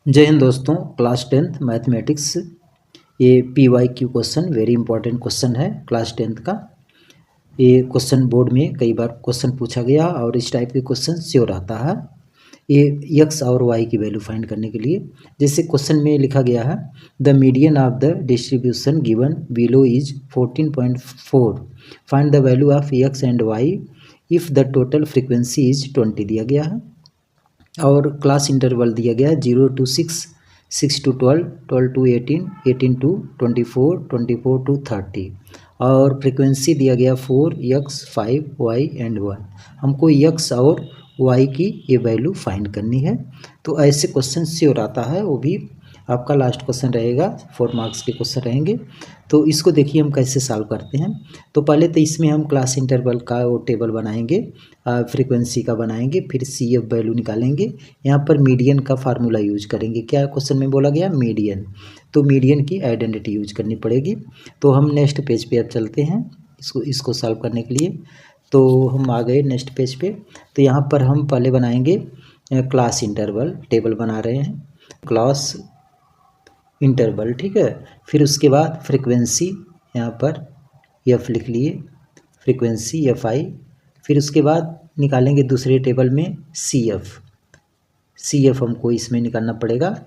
जय हिंद दोस्तों। Class 10th mathematics, ये PYQ question very important question है क्लास 10th का। ये क्वेश्चन बोर्ड में कई बार क्वेश्चन पूछा गया और इस टाइप के क्वेश्चन श्योर आता है। ये x और y की वैल्यू फाइंड करने के लिए, जैसे क्वेश्चन में लिखा गया है the median of the distribution given below is 14.4, find the value of x and y if the total frequency is 20 दिया गया है और क्लास इंटरवल दिया गया है 0 to 6, 6 to 12, 12 to 18, 18 to 24, 24 to 30 और फ्रीक्वेंसी दिया गया 4x 5y एंड 1। हमको x और y की ये वैल्यू फाइंड करनी है। तो ऐसे क्वेश्चन श्योर आता है, वो भी आपका लास्ट क्वेश्चन रहेगा, 4 मार्क्स के क्वेश्चन रहेंगे। तो इसको देखिए हम कैसे सॉल्व करते हैं। तो पहले तो इसमें हम क्लास इंटरवल का वो टेबल बनाएंगे, फ्रीक्वेंसी का बनाएंगे, फिर CF वैल्यू निकालेंगे। यहाँ पर मीडियन का फार्मूला यूज करेंगे। क्या क्वेश्चन में बोला गया? मीडियन। तो मीडियन की आइडेंटिटी यूज करनी पड़ेगी। तो हम नेक्स्ट पेज पे अब चलते हैं इसको सॉल्व करने के लिए। तो हम आ गए नेक्स्ट पेज पे। तो यहाँ पर हम पहले बनाएंगे क्लास इंटरवल टेबल बना रहे हैं, क्लास इंटरवल, ठीक है। फिर उसके बाद फ्रीक्वेंसी, यहाँ पर F लिख लिए, फ्रीक्वेंसी FI। फिर उसके बाद निकालेंगे दूसरे टेबल में CF हमको इसमें निकालना पड़ेगा,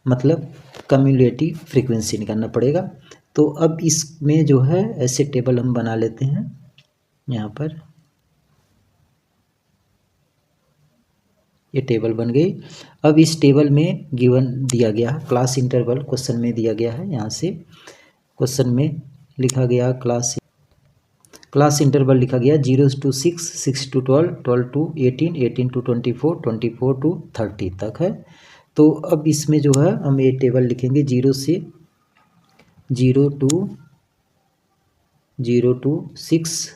मतलब कम्युलेटिव फ्रीक्वेंसी निकालना पड़ेगा। तो अब इसमें जो है ऐसे टेबल हम बना लेते हैं। यहाँ पर ये टेबल बन गई। अब इस टेबल में गिवन दिया गया है क्लास इंटरवल, क्वेश्चन में दिया गया है। यहाँ से क्वेश्चन में लिखा गया क्लास इंटरवल लिखा गया 0 to 6, 6 to 12, 12 to 18, 18 to 24, 24 to 30 तक है। तो अब इसमें जो है हम ये टेबल लिखेंगे 0 to 6,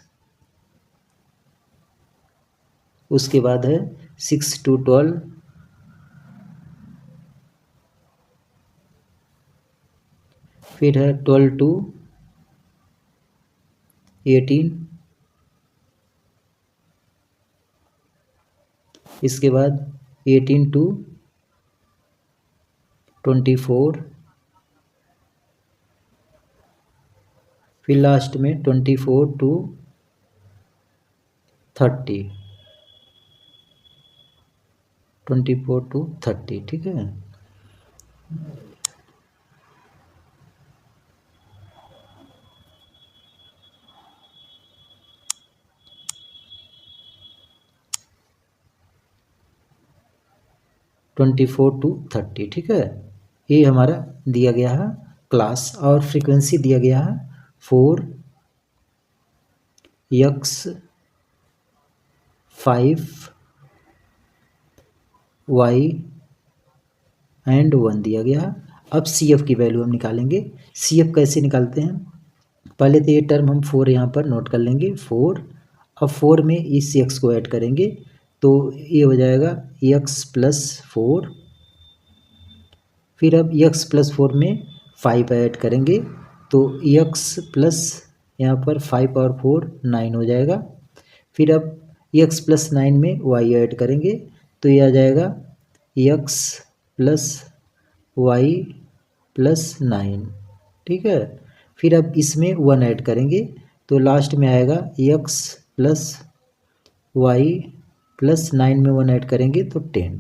उसके बाद है 6 to 12, फिर है 12 to 18, इसके बाद 18 to 24, फिर लास्ट में 24 to 30, 24 to 30, ठीक है। ट्वेंटी 24 to 30, ठीक है। ये हमारा दिया गया है क्लास, और फ्रीक्वेंसी दिया गया है 4x 5y एंड 1 दिया गया है। अब CF की वैल्यू हम निकालेंगे। CF कैसे निकालते हैं? पहले तो ये टर्म हम 4 यहाँ पर नोट कर लेंगे, 4। अब 4 में इस x को ऐड करेंगे तो ये हो जाएगा x प्लस 4। फिर अब x प्लस 4 में 5 ऐड करेंगे तो x प्लस यहाँ पर 5 और 4 9 हो जाएगा। फिर अब x प्लस 9 में y ऐड करेंगे तो ये आ जाएगा x प्लस y प्लस 9, ठीक है। फिर अब इसमें 1 ऐड करेंगे तो लास्ट में आएगा x प्लस y प्लस 9 में 1 ऐड करेंगे तो 10।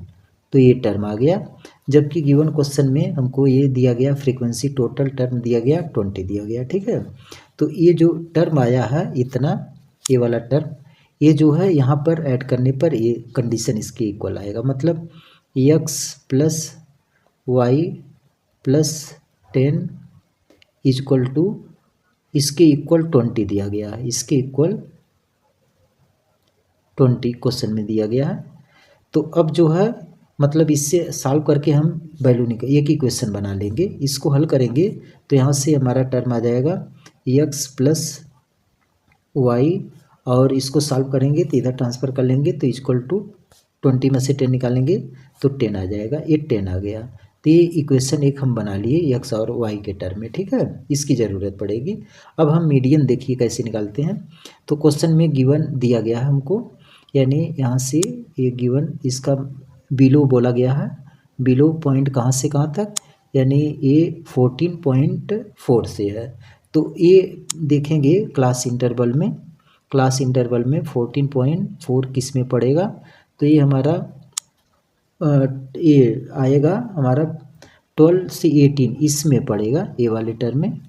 तो ये टर्म आ गया। जबकि गिवन क्वेश्चन में हमको ये दिया गया फ्रीक्वेंसी, टोटल टर्म दिया गया 20 दिया गया, ठीक है। तो ये जो टर्म आया है इतना, ये वाला टर्म, ये जो है यहाँ पर ऐड करने पर ये कंडीशन इसके इक्वल आएगा, मतलब x plus y plus 10 equal to, इसके इक्वल 20 दिया गया है, इसके इक्वल 20 क्वेश्चन में दिया गया है। तो अब जो है मतलब इससे सॉल्व करके हम वैल्यू निकाल, एक ही क्वेश्चन बना लेंगे, इसको हल करेंगे तो यहाँ से हमारा टर्म आ जाएगा x प्लस वाई, और इसको सॉल्व करेंगे तो इधर ट्रांसफ़र कर लेंगे तो इक्वल टू 20 में से 10 निकालेंगे तो 10 आ जाएगा। ये 10 आ गया। तो ये इक्वेशन एक हम बना लिए x और y के टर्म में, ठीक है। इसकी ज़रूरत पड़ेगी। अब हम मीडियन देखिए कैसे निकालते हैं। तो क्वेश्चन में गिवन दिया गया है हमको, यानी यहाँ से ये गिवन, इसका बिलो बोला गया है बिलो पॉइंट कहाँ से कहाँ तक, यानी ये 14.4 से है। तो ये देखेंगे क्लास इंटरवल में, 14.4 किस में पड़ेगा, तो ये हमारा ये आएगा हमारा 12 से 18 इसमें पड़ेगा, ए वाले टर्म में,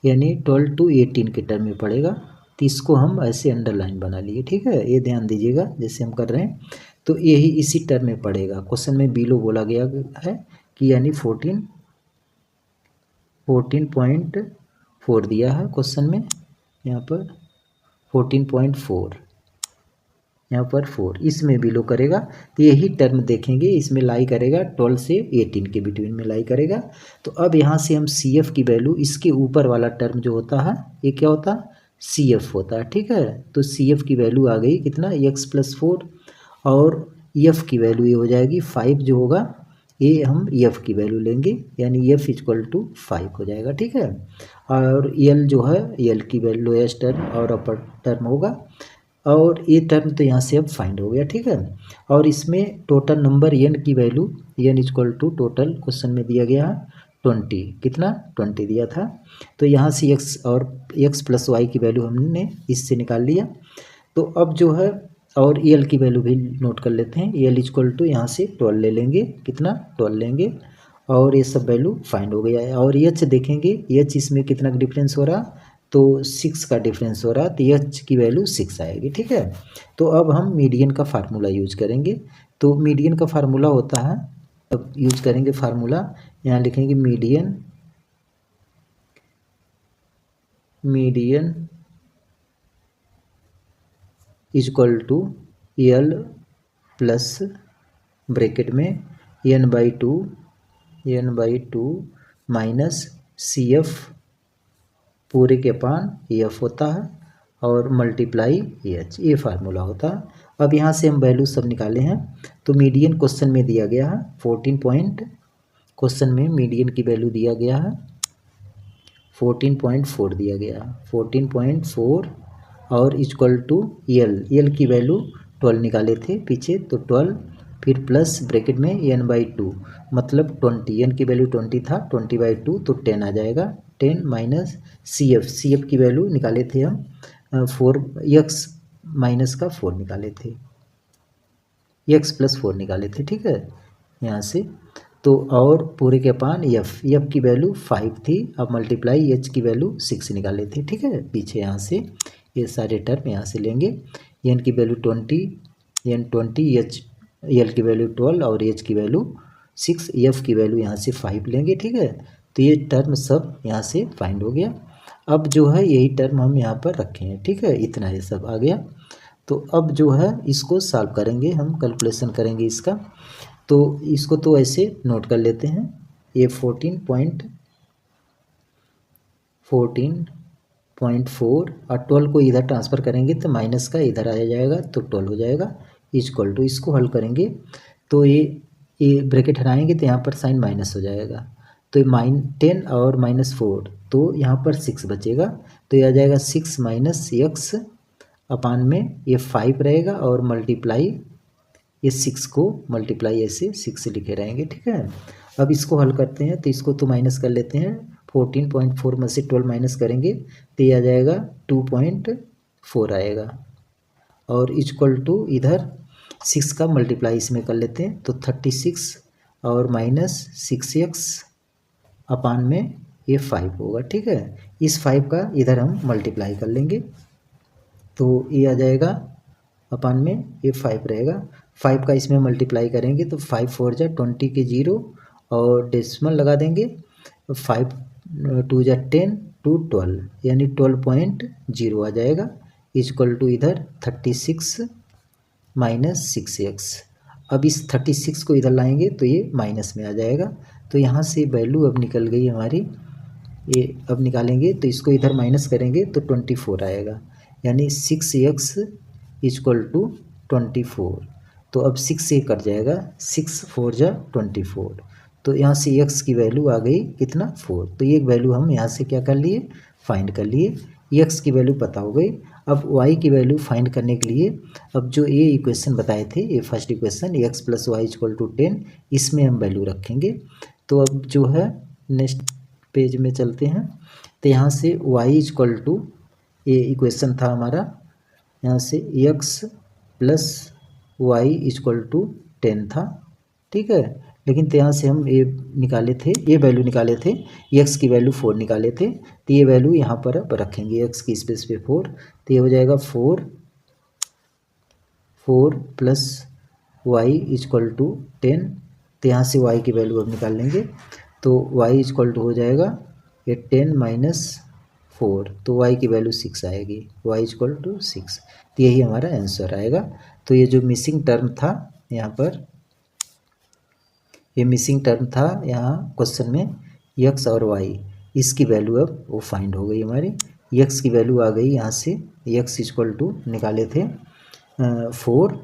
यानी 12 to 18 के टर्म में पड़ेगा। तो इसको हम ऐसे अंडरलाइन बना लिए, ठीक है, ये ध्यान दीजिएगा जैसे हम कर रहे हैं। तो यही इसी टर्म में पड़ेगा। क्वेश्चन में बिलो बोला गया है कि यानी 14.4 दिया है क्वेश्चन में, यहाँ पर 14.4, यहाँ पर 4 इसमें बिलो करेगा। तो यही टर्म देखेंगे इसमें लाई करेगा 12 से 18 के बिटवीन में लाई करेगा। तो अब यहाँ से हम CF की वैल्यू, इसके ऊपर वाला टर्म जो होता है ये क्या होता है, CF होता है, ठीक है। तो CF की वैल्यू आ गई कितना, x+4, और F की वैल्यू ये हो जाएगी 5 जो होगा, ये हम F की वैल्यू लेंगे, यानी F = 5 हो जाएगा, ठीक है। और L जो है, L की वैल्यू लोएस्ट टर्म और अपर टर्म होगा, और ये टर्म तो यहाँ से अब फाइंड हो गया, ठीक है। और इसमें टोटल नंबर n की वैल्यू, n = टोटल क्वेश्चन में दिया गया 20, कितना 20 दिया था। तो यहाँ से x और x+y की वैल्यू हमने इससे निकाल लिया। तो अब जो है, और l की वैल्यू भी नोट कर लेते हैं, l = यहाँ से 12 ले लेंगे, कितना 12 लेंगे, और ये सब वैल्यू फाइंड हो गया है। और h देखेंगे, h इसमें कितना डिफरेंस हो रहा, तो 6 का डिफरेंस हो रहा, तो h की वैल्यू 6 आएगी, ठीक है। तो अब हम मीडियन का फार्मूला यूज करेंगे। तो मीडियन का फार्मूला होता है, अब यूज करेंगे फार्मूला, यहाँ लिखेंगे मीडियन = L प्लस ब्रैकेट में n/2 माइनस CF पूरे के अपान F होता है, और मल्टीप्लाई H, ये फार्मूला होता है। अब यहाँ से हम वैल्यू सब निकाले हैं। तो मीडियन क्वेश्चन में दिया गया है 14 क्वेश्चन में मीडियन की वैल्यू दिया गया है 14.4 दिया गया, 14.4, और L की वैल्यू 12 निकाले थे पीछे, तो 12, फिर प्लस ब्रैकेट में n/2 मतलब 20, n की वैल्यू 20 था, 20/2 तो 10 आ जाएगा, 10 माइनस CF की वैल्यू निकाले थे हम 4, x माइनस का 4 निकाले थे, x+4 निकाले थे, ठीक है, यहाँ से। तो और पूरे के अपान F की वैल्यू 5 थी, अब मल्टीप्लाई H की वैल्यू 6 निकाले थे, ठीक है, पीछे यहाँ से ये सारे टर्म यहाँ से लेंगे। n की वैल्यू 20, H L की वैल्यू 12 और H की वैल्यू 6, F की वैल्यू यहाँ से 5 लेंगे, ठीक है। तो ये टर्म सब यहाँ से फाइंड हो गया। अब जो है यही टर्म हम यहाँ पर रखे हैं, ठीक है, इतना ये सब आ गया। तो अब जो है इसको सॉल्व करेंगे, हम कैलकुलेशन करेंगे इसका। तो इसको तो ऐसे नोट कर लेते हैं, ये 14.4 और 12 को इधर ट्रांसफ़र करेंगे तो माइनस का इधर आ जाएगा, तो 12 हो जाएगा, = इसको हल करेंगे तो ये ब्रैकेट हटाएंगे तो यहाँ पर साइन माइनस हो जाएगा, तो 10 और -4, तो यहाँ पर 6 बचेगा, तो ये आ जाएगा 6 माइनस x अपान में ये 5 रहेगा, और मल्टीप्लाई ये 6 को मल्टीप्लाई ऐसे 6 से लिखे रहेंगे, ठीक है। अब इसको हल करते हैं, तो इसको तो माइनस कर लेते हैं, 14.4 में से 12 माइनस करेंगे तो ये आ जाएगा 2.4 आएगा, और = इधर 6 का मल्टीप्लाई इसमें कर लेते हैं, तो 36 और माइनस 6x अपान में ये 5 होगा, ठीक है। इस 5 का इधर हम मल्टीप्लाई कर लेंगे, तो ये आ जाएगा अपान में ये 5 रहेगा, 5 का इसमें मल्टीप्लाई करेंगे तो 5 4 जा 20 के 0, और डेसिमल लगा देंगे, 5 2 जा 10 to 12, यानी 12.0 आ जाएगा, = इधर 36 माइनस 6x। अब इस 36 को इधर लाएंगे तो ये माइनस में आ जाएगा, तो यहाँ से वैल्यू अब निकल गई हमारी, ये अब निकालेंगे तो इसको इधर माइनस करेंगे तो 24 आएगा, यानी 6x = 24। तो अब 6 से कट जाएगा, 6 4 जा 24, तो यहाँ से x की वैल्यू आ गई कितना 4, तो ये वैल्यू हम यहाँ से क्या कर लिए, फाइंड कर लिए, x की वैल्यू पता हो गई। अब y की वैल्यू फाइंड करने के लिए अब जो ये इक्वेशन बताए थे, ये फर्स्ट इक्वेशन x + y = 10, इसमें हम वैल्यू रखेंगे। तो अब जो है नेक्स्ट पेज में चलते हैं। तो यहाँ से y = ये इक्वेशन था हमारा, यहाँ से x + y = 10 था, ठीक है। लेकिन तो यहाँ से हम ये निकाले थे, ये वैल्यू निकाले थे, x की वैल्यू 4 निकाले थे। तो ये वैल्यू यहाँ पर अब रखेंगे, x की स्पेस पे 4। तो ये हो जाएगा 4 + y = 10। तो यहाँ से y की वैल्यू अब निकाल लेंगे। तो y = हो जाएगा ये 10 - 4, तो y की वैल्यू 6 आएगी, y = 6। तो यही हमारा आंसर आएगा। तो ये जो मिसिंग टर्म था यहाँ पर, ये मिसिंग टर्म था यहाँ क्वेश्चन में, x और y, इसकी वैल्यू अब वो फाइंड हो गई हमारी। x की वैल्यू आ गई यहाँ से, x = निकाले थे 4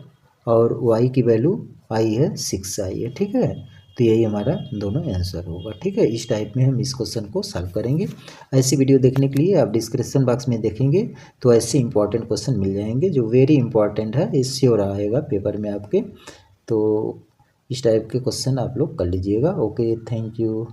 और y की वैल्यू आई है 6 आई है, ठीक है। तो यही हमारा दोनों आंसर होगा, ठीक है। इस टाइप में हम इस क्वेश्चन को सॉल्व करेंगे। ऐसी वीडियो देखने के लिए आप डिस्क्रिप्शन बॉक्स में देखेंगे तो ऐसे इंपॉर्टेंट क्वेश्चन मिल जाएंगे जो वेरी इंपॉर्टेंट है, ये श्योर आएगा पेपर में आपके। तो इस टाइप के क्वेश्चन आप लोग कर लीजिएगा। Okay, thank you.